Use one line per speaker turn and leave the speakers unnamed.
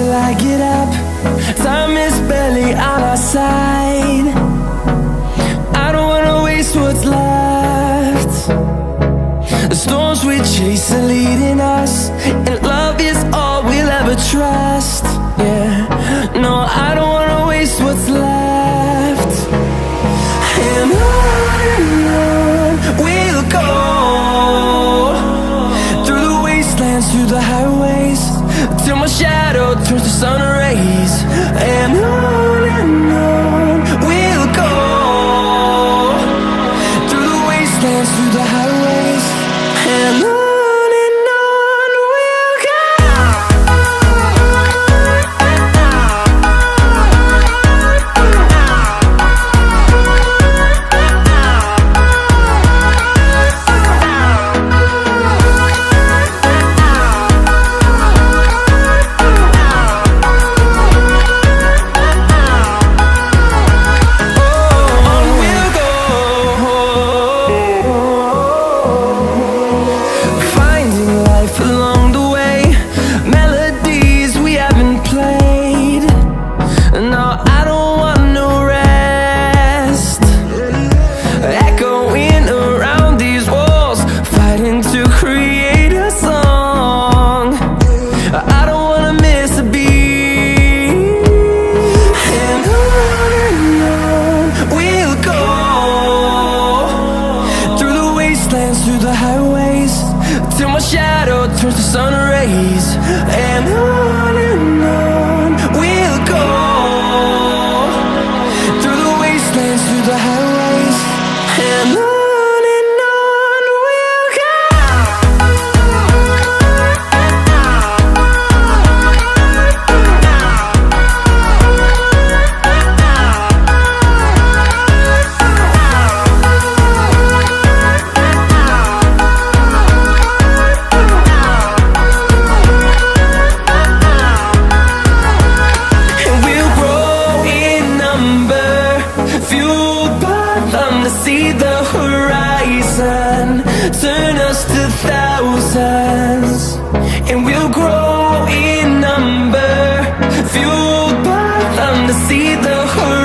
till I get up. Time is barely on our side. I don't wanna waste what's left. The storms we chase are leading us, and love is all we'll ever trust. Yeah, no, I don't wanna waste what's left. And on we'll go, through the wastelands, through the highways, till my shadow turns to sun rays. And on we'll go, through the wastelands, through the highways, and on we'll go. Through the highways, till my shadow turns to sun rays. And on we'll go, through the wastelands, through the highways, and on we'll go. See the horizon turn us to thousands, and we'll grow in number, fueled by them to see the horizon.